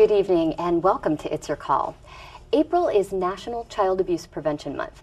Good evening and welcome to It's Your Call. April is National Child Abuse Prevention Month.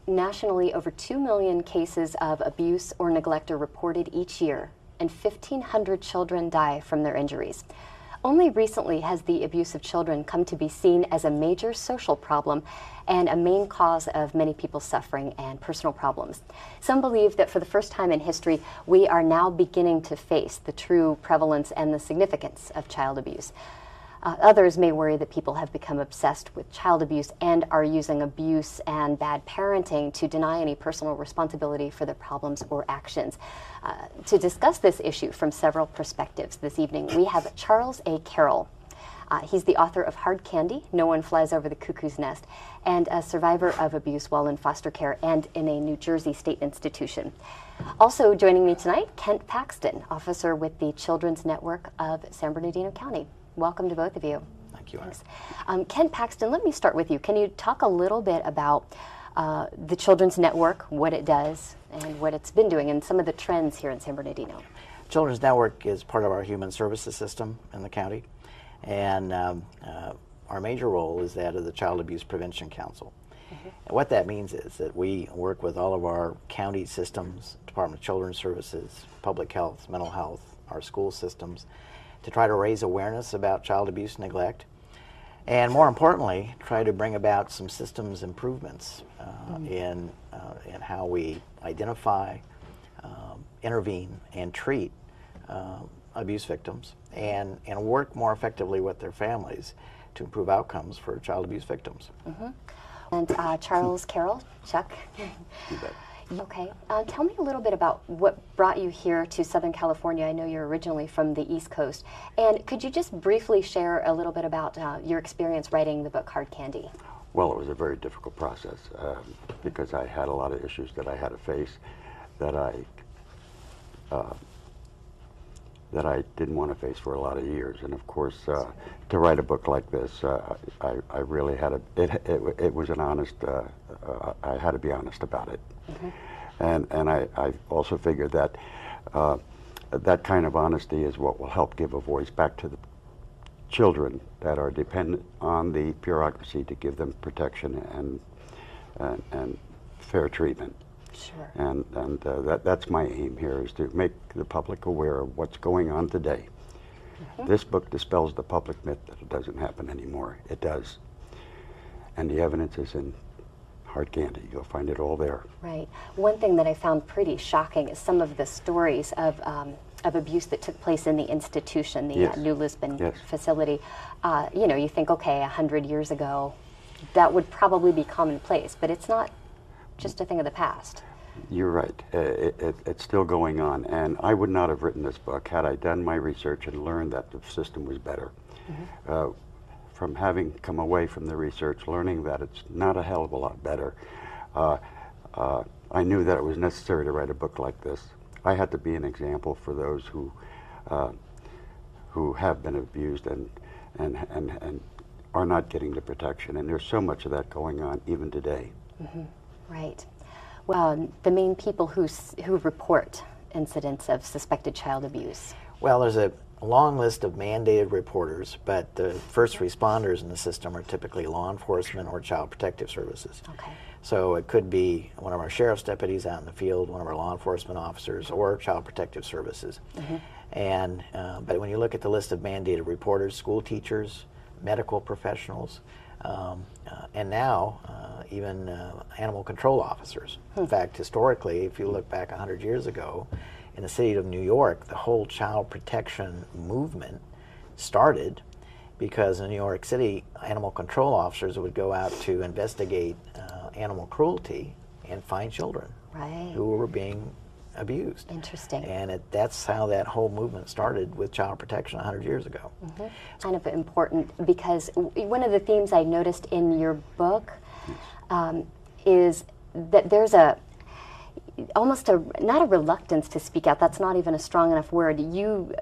Nationally, over 2 million cases of abuse or neglect are reported each year, and 1,500 children die from their injuries. Only recently has the abuse of children come to be seen as a major social problem and a main cause of many people's suffering and personal problems. Some believe that for the first time in history, we are now beginning to face the true prevalence and the significance of child abuse. Others may worry that people have become obsessed with child abuse and are using abuse and bad parenting to deny any personal responsibility for their problems or actions. To discuss this issue from several perspectives this evening, we have Charles A. Carroll. He's the author of Hard Candy, No One Flies Over the Cuckoo's Nest, and a survivor of abuse while in foster care and in a New Jersey state institution. Also joining me tonight, Kent Paxton, officer with the Children's Network of San Bernardino County. Welcome to both of you. Thank you. Kent Paxton, let me start with you. Can you talk a little bit about the Children's Network, what it does, and what it's been doing, and some of the trends here in San Bernardino? Children's Network is part of our human services system in the county, and our major role is that of the Child Abuse Prevention Council. And what that means is that we work with all of our county systems, Department of Children's Services, Public Health, Mental Health, our school systems, to try to raise awareness about child abuse and neglect, and more importantly, try to bring about some systems improvements in how we identify, intervene, and treat abuse victims, and work more effectively with their families to improve outcomes for child abuse victims. And Charles Carroll, Chuck. You bet. Okay, tell me a little bit about what brought you here to Southern California. I know you're originally from the East Coast. And could you just briefly share a little bit about your experience writing the book Hard Candy? Well, it was a very difficult process because I had a lot of issues that I had to face that I didn't want to face for a lot of years. And of course, to write a book like this, I really had it was an honest, I had to be honest about it. And I also figured that that kind of honesty is what will help give a voice back to the children that are dependent on the bureaucracy to give them protection and fair treatment. Sure. And that's my aim here, is to make the public aware of what's going on today. This book dispels the public myth that it doesn't happen anymore. It does. And the evidence is in Hard Candy. You'll find it all there. Right. One thing that I found pretty shocking is some of the stories of abuse that took place in the institution, the New Lisbon facility. You know, you think, okay, 100 years ago, that would probably be commonplace, but it's not just a thing of the past. You're right. It's still going on, and I would not have written this book had I done my research and learned that the system was better. From having come away from the research, learning that it's not a hell of a lot better, I knew that it was necessary to write a book like this. I had to be an example for those who have been abused and are not getting the protection, and there's so much of that going on even today. Right. Well, the main people who report incidents of suspected child abuse. Well, there's a long list of mandated reporters, but the first responders in the system are typically law enforcement or child protective services. Okay. So it could be one of our sheriff's deputies out in the field, one of our law enforcement officers, or child protective services. And but when you look at the list of mandated reporters, school teachers, medical professionals, and now even animal control officers. In fact, historically, if you look back 100 years ago, in the city of New York, the whole child protection movement started because in New York City, animal control officers would go out to investigate animal cruelty and find children who were being abused. Interesting. And that's how that whole movement started with child protection 100 years ago. Kind of important because one of the themes I noticed in your book is that there's almost not a reluctance to speak out. That's not even a strong enough word. You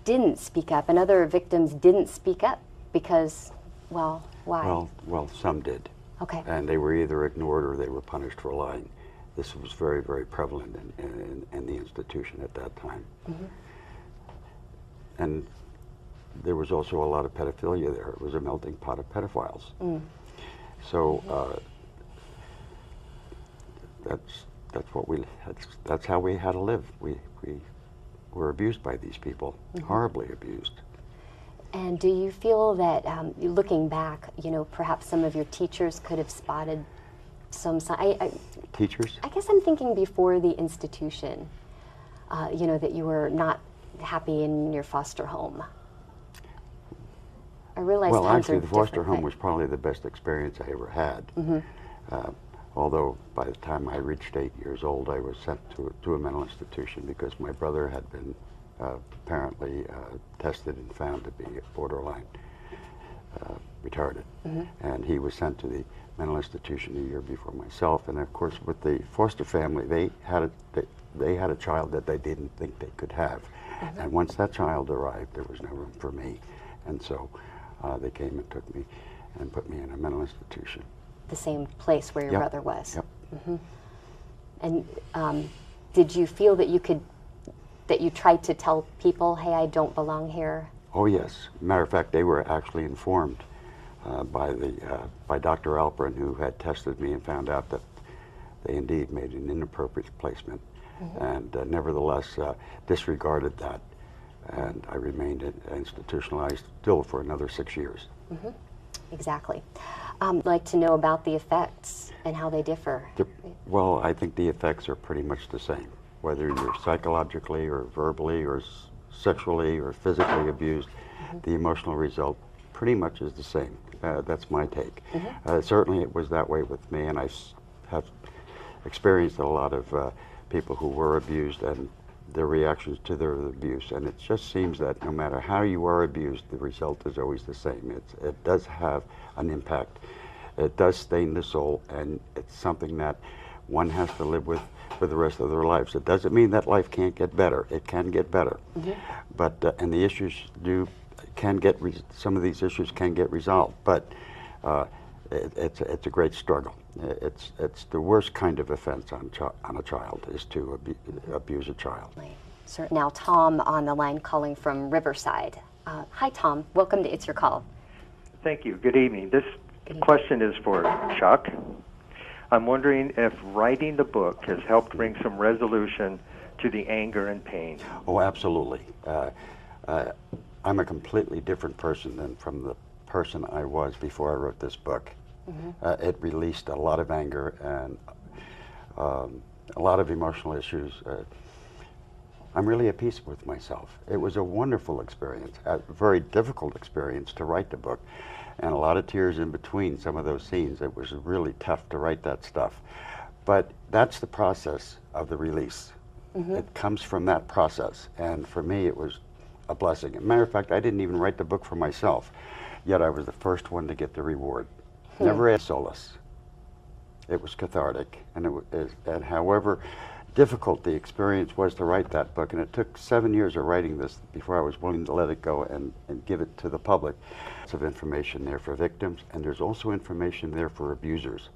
didn't speak up, and other victims didn't speak up because, well, why? Well, some did. Okay. And they were either ignored or they were punished for lying. This was very, very prevalent in the institution at that time. And there was also a lot of pedophilia there. It was a melting pot of pedophiles. So that's how we had to live. We were abused by these people, horribly abused. And do you feel that, looking back, you know, perhaps some of your teachers could have spotted some sign? Teachers? I guess I'm thinking before the institution, you know, that you were not happy in your foster home. I realize well, times actually, are the foster different, home but- was probably the best experience I ever had. Although by the time I reached 8 years old, I was sent to a mental institution because my brother had been apparently tested and found to be borderline retarded. And he was sent to the mental institution a year before myself. And of course, with the foster family, they had a child that they didn't think they could have. And once that child arrived, there was no room for me. And so they came and took me and put me in a mental institution. The same place where your Yep. brother was. Yep. And did you feel that that you tried to tell people, hey, I don't belong here? Oh yes. Matter of fact, they were actually informed by Dr. Alperin, who had tested me and found out that they indeed made an inappropriate placement, and nevertheless disregarded that, and I remained institutionalized still for another 6 years. Exactly. I'd like to know about the effects and how they differ. Well, I think the effects are pretty much the same, whether you're psychologically or verbally or sexually or physically abused. The emotional result pretty much is the same. That's my take. Certainly it was that way with me, and I have experienced a lot of people who were abused and their reactions to their abuse, and it just seems that no matter how you are abused, the result is always the same. It does have an impact. It does stain the soul, and it's something that one has to live with for the rest of their lives. It doesn't mean that life can't get better. It can get better, but and the issues some of these issues can get resolved, but it's a great struggle. It's the worst kind of offense on a child is to abuse a child. So now Tom on the line calling from Riverside. Hi Tom, welcome to It's Your Call. Thank you. Good evening. This question is for Chuck. I'm wondering if writing the book has helped bring some resolution to the anger and pain. Oh, absolutely. I'm a completely different person than from the person I was before I wrote this book. It released a lot of anger and a lot of emotional issues. I'm really at peace with myself. It was a wonderful experience, a very difficult experience to write the book, and a lot of tears in between some of those scenes. It was really tough to write that stuff. But that's the process of the release. It comes from that process, and for me it was a blessing. As a matter of fact, I didn't even write the book for myself, yet I was the first one to get the reward. Never had solace. It was cathartic, and however difficult the experience was to write that book, and it took 7 years of writing this before I was willing to let it go and give it to the public. Lots of information there for victims, and there's also information there for abusers.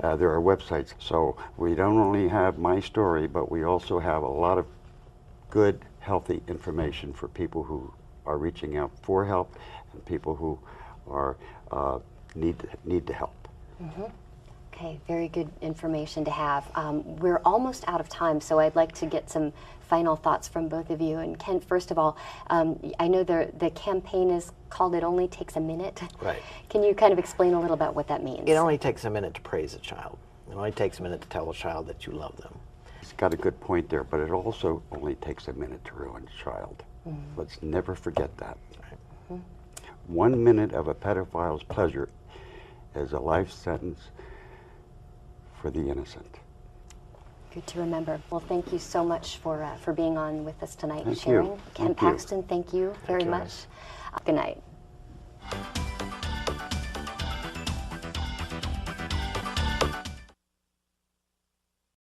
There are websites, so we don't only have my story, but we also have a lot of good, healthy information for people who are reaching out for help and people who are need to help. Okay, very good information to have. We're almost out of time, so I'd like to get some final thoughts from both of you. And Ken, first of all, I know the campaign is called It Only Takes a Minute. Right. Can you kind of explain a little about what that means? It only takes a minute to praise a child. It only takes a minute to tell a child that you love them. He's got a good point there, but it also only takes a minute to ruin a child. Let's never forget that. 1 minute of a pedophile's pleasure is a life sentence for the innocent. Good to remember. Well, thank you so much for being on with us tonight and Thank sharing. you. Ken Thank you. Paxton, thank you very you, much. Alice. Good night.